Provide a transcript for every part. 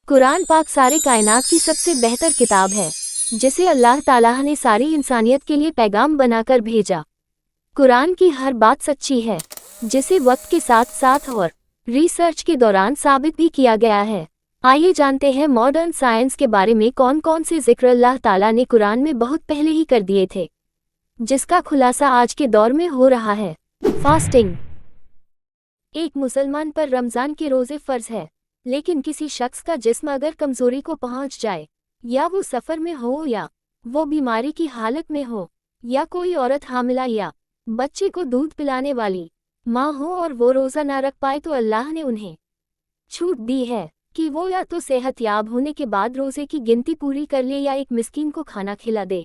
कुरान पाक सारे कायनात की सबसे बेहतर किताब है, जिसे अल्लाह ताला ने सारी इंसानियत के लिए पैगाम बनाकर भेजा। कुरान की हर बात सच्ची है, जिसे वक्त के साथ साथ और रिसर्च के दौरान साबित भी किया गया है। आइए जानते हैं मॉडर्न साइंस के बारे में कौन कौन से जिक्र अल्लाह ताला ने कुरान में बहुत पहले ही कर दिए थे, जिसका खुलासा आज के दौर में हो रहा है। फास्टिंग। एक मुसलमान पर रमज़ान के रोज़े फ़र्ज है, लेकिन किसी शख्स का जिस्म अगर कमज़ोरी को पहुंच जाए, या वो सफ़र में हो, या वो बीमारी की हालत में हो, या कोई औरत हामिला या बच्चे को दूध पिलाने वाली माँ हो और वो रोज़ा ना रख पाए, तो अल्लाह ने उन्हें छूट दी है कि वो या तो सेहतयाब होने के बाद रोज़े की गिनती पूरी कर ले या एक मिस्कीन को खाना खिला दे।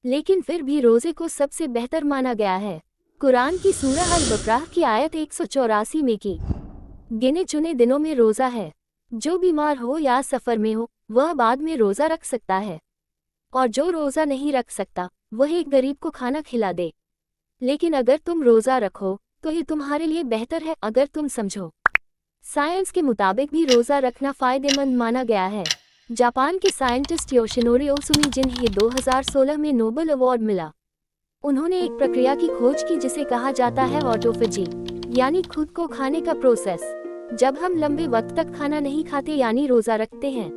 लेकिन फिर भी रोज़े को सबसे बेहतर माना गया है। कुरान की सूरह अल-बकरा की आयत 184 में की गिने चुने दिनों में रोज़ा है। जो बीमार हो या सफ़र में हो, वह बाद में रोज़ा रख सकता है, और जो रोज़ा नहीं रख सकता, वह एक गरीब को खाना खिला दे। लेकिन अगर तुम रोज़ा रखो तो ये तुम्हारे लिए बेहतर है, अगर तुम समझो। साइंस के मुताबिक भी रोज़ा रखना फ़ायदेमंद माना गया है। जापान के साइंटिस्ट योशिनोरी ओसुमी, जिन्हें 2016 में नोबेल अवार्ड मिला, उन्होंने एक प्रक्रिया की खोज की जिसे कहा जाता है ऑटोफेजी, यानी खुद को खाने का प्रोसेस। जब हम लंबे वक्त तक खाना नहीं खाते यानी रोज़ा रखते हैं,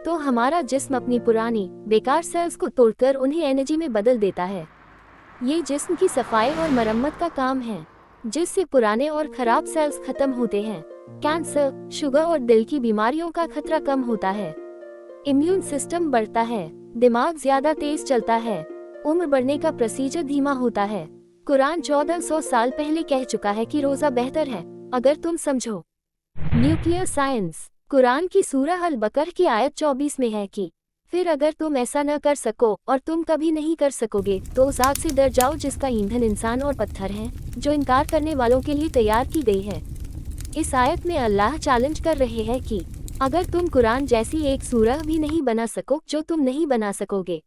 तो हमारा जिस्म अपनी पुरानी बेकार सेल्स को तोड़कर उन्हें एनर्जी में बदल देता है। ये जिस्म की सफाई और मरम्मत का काम है, जिससे पुराने और खराब सेल्स खत्म होते हैं। कैंसर, शुगर और दिल की बीमारियों का खतरा कम होता है। इम्यून सिस्टम बढ़ता है, दिमाग ज्यादा तेज चलता है, उम्र बढ़ने का प्रोसीजर धीमा होता है। कुरान 1400 साल पहले कह चुका है कि रोज़ा बेहतर है, अगर तुम समझो। Nuclear science. कुरान की सूरह अल-बकर की आयत 24 में है कि फिर अगर तुम ऐसा न कर सको, और तुम कभी नहीं कर सकोगे, तो उस आग से डर जाओ जिसका ईंधन इंसान और पत्थर हैं, जो इनकार करने वालों के लिए तैयार की गई है। इस आयत में अल्लाह चैलेंज कर रहे हैं कि अगर तुम कुरान जैसी एक सूरह भी नहीं बना सको जो तुम नहीं बना सकोगे,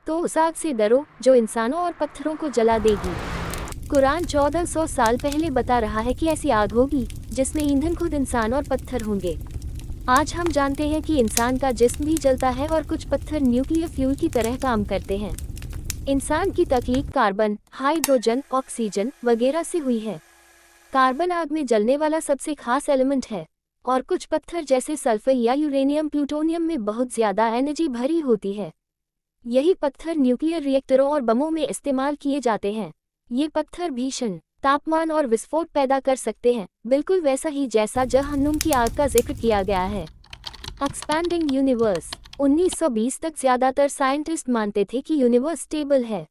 तो उस आग से डरो जो इंसानों और पत्थरों को जला देगी। कुरान 1400 साल पहले बता रहा है कि ऐसी आग होगी जिसमें ईंधन खुद इंसान और पत्थर होंगे। आज हम जानते हैं कि इंसान का जिस्म भी जलता है और कुछ पत्थर न्यूक्लियर फ्यूल की तरह काम करते हैं। इंसान की तख्लीक कार्बन, हाइड्रोजन, ऑक्सीजन वगैरह से हुई है। कार्बन आग में जलने वाला सबसे खास एलिमेंट है, और कुछ पत्थर जैसे सल्फर या यूरेनियम, प्लूटोनियम में बहुत ज़्यादा एनर्जी भरी होती है। यही पत्थर न्यूक्लियर रिएक्टरों और बमों में इस्तेमाल किए जाते हैं। ये पत्थर भीषण तापमान और विस्फोट पैदा कर सकते हैं, बिल्कुल वैसा ही जैसा जहन्नुम की आग का जिक्र किया गया है। Expanding universe. 1920 तक ज़्यादातर साइंटिस्ट मानते थे कि यूनिवर्स स्टेबल है,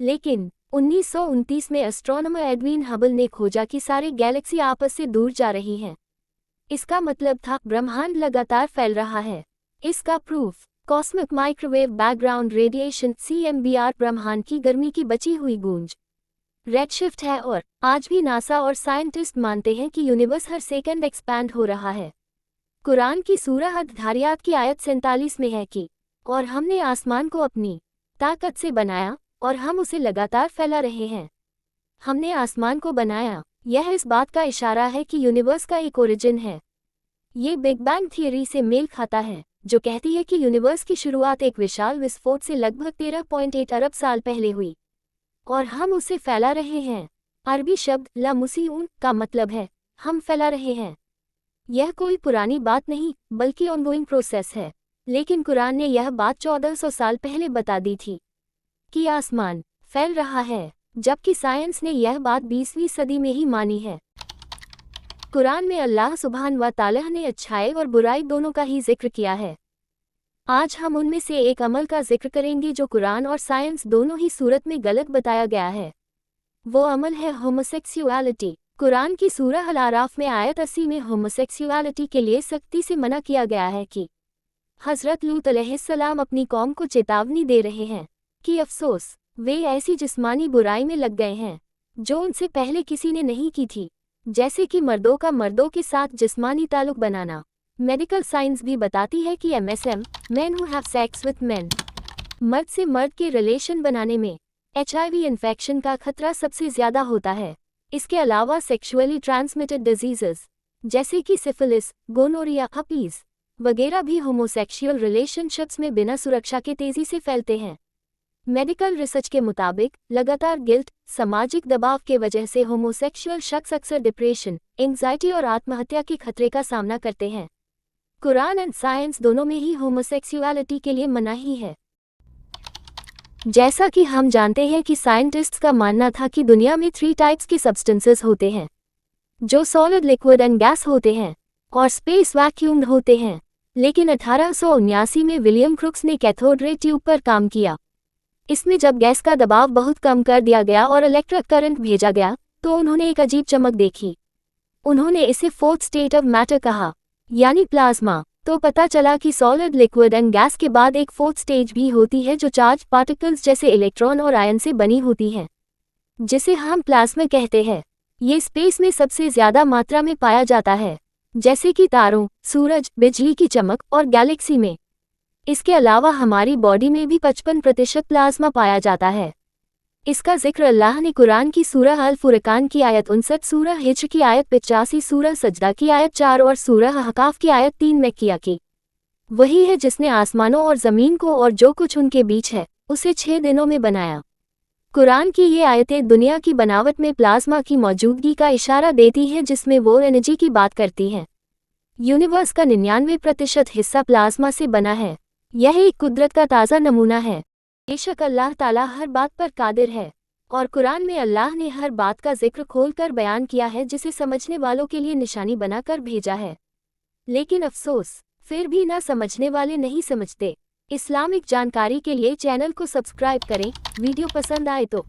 लेकिन 1929 में एस्ट्रोनॉमर एडविन हबल ने खोजा कि सारे गैलेक्सी आपस से दूर जा रही हैं। इसका मतलब था ब्रह्मांड लगातार फैल रहा है। इसका proof cosmic microwave background radiation (CMBR) ब्रह्मांड की गर्मी की बची हुई गूंज रेडशिफ्ट है, और आज भी नासा और साइंटिस्ट मानते हैं कि यूनिवर्स हर सेकंड एक्सपैंड हो रहा है। कुरान की सूरह अद-धारियात की आयत 47 में है कि और हमने आसमान को अपनी ताकत से बनाया और हम उसे लगातार फैला रहे हैं। हमने आसमान को बनाया, यह इस बात का इशारा है कि यूनिवर्स का एक ओरिजिन है। ये बिग बैंग थियरी से मेल खाता है, जो कहती है कि यूनिवर्स की शुरुआत एक विशाल विस्फोट से लगभग 13.8 अरब साल पहले हुई, और हम उसे फैला रहे हैं। अरबी शब्द ला मुसीऊन का मतलब है हम फैला रहे हैं। यह कोई पुरानी बात नहीं, बल्कि ऑनगोइंग प्रोसेस है। लेकिन कुरान ने यह बात 1400 साल पहले बता दी थी कि आसमान फैल रहा है, जबकि साइंस ने यह बात 20वीं सदी में ही मानी है। कुरान में अल्लाह सुब्हान व तआला ने अच्छाई और बुराई दोनों का ही जिक्र किया है। आज हम उनमें से एक अमल का जिक्र करेंगे जो कुरान और साइंस दोनों ही सूरत में गलत बताया गया है। वो अमल है होमोसेक्सुअलिटी। कुरान की सूरह अल-आराफ में आयत 80 में होमोसेक्सुअलिटी के लिए सख्ती से मना किया गया है कि हज़रत लूत अलैहिस्सलाम अपनी कौम को चेतावनी दे रहे हैं कि अफसोस, वे ऐसी जिस्मानी बुराई में लग गए हैं जो उनसे पहले किसी ने नहीं की थी, जैसे कि मर्दों का मर्दों के साथ जिस्मानी ताल्लुक बनाना। मेडिकल साइंस भी बताती है कि MSM, men who have sex with men, मर्द से मर्द के रिलेशन बनाने में HIV इन्फेक्शन का खतरा सबसे ज़्यादा होता है। इसके अलावा सेक्सुअली ट्रांसमिटेड डिजीज़ेस जैसे कि सिफिलिस, गोनोरिया, हपीज, वगैरह भी होमोसेक्सुअल रिलेशनशिप्स में बिना सुरक्षा के तेजी से फैलते हैं। मेडिकल रिसर्च के मुताबिक लगातार गिल्ट, सामाजिक दबाव के वजह से होमोसेक्सुअल शख्स अक्सर डिप्रेशन, एंग्जाइटी और आत्महत्या के खतरे का सामना करते हैं। कुरान एंड साइंस दोनों में ही होमोसेक्सुअलिटी के लिए मनाही है। जैसा कि हम जानते हैं कि साइंटिस्ट्स का मानना था कि दुनिया में 3 टाइप्स की सब्सटेंसेस होते हैं, जो सॉलिड, लिक्विड एंड गैस होते हैं और स्पेस वैक्यूम्ड होते हैं। लेकिन 1879 में विलियम क्रुक्स ने कैथोड रे ट्यूब पर काम किया। इसमें जब गैस का दबाव बहुत कम कर दिया गया और इलेक्ट्रिक करंट भेजा गया तो उन्होंने एक अजीब चमक देखी। उन्होंने इसे फोर्थ स्टेट ऑफ मैटर कहा, यानी प्लाज्मा। तो पता चला कि सॉलिड, लिक्विड एंड गैस के बाद एक फोर्थ स्टेज भी होती है जो चार्ज पार्टिकल्स जैसे इलेक्ट्रॉन और आयन से बनी होती है, जिसे हम प्लाज्मा कहते हैं। ये स्पेस में सबसे ज्यादा मात्रा में पाया जाता है, जैसे कि तारों, सूरज, बिजली की चमक और गैलेक्सी में। इसके अलावा हमारी बॉडी में भी 55% प्लाज्मा पाया जाता है। इसका जिक्र अल्लाह ने कुरान की सूरह अल फुरकान की आयत 59, सूरह हिज्र की आयत 85, सूरह सजदा की आयत 4 और सूरह अहकाफ की आयत 3 में किया कि वही है जिसने आसमानों और ज़मीन को और जो कुछ उनके बीच है उसे 6 दिनों में बनाया। कुरान की ये आयतें दुनिया की बनावट में प्लाज्मा की मौजूदगी का इशारा देती हैं, जिसमें वो एनर्जी की बात करती हैं। यूनिवर्स का 99% हिस्सा प्लाज्मा से बना है। यह एक कुदरत का ताज़ा नमूना है। बेशक अल्लाह ताला हर बात पर कादिर है और कुरान में अल्लाह ने हर बात का जिक्र खोलकर बयान किया है, जिसे समझने वालों के लिए निशानी बनाकर भेजा है। लेकिन अफसोस, फिर भी ना समझने वाले नहीं समझते। इस्लामिक जानकारी के लिए चैनल को सब्सक्राइब करें। वीडियो पसंद आए तो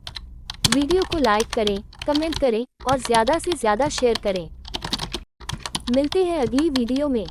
वीडियो को लाइक करें, कमेंट करें और ज़्यादा से ज़्यादा शेयर करें। मिलते हैं अगली वीडियो में।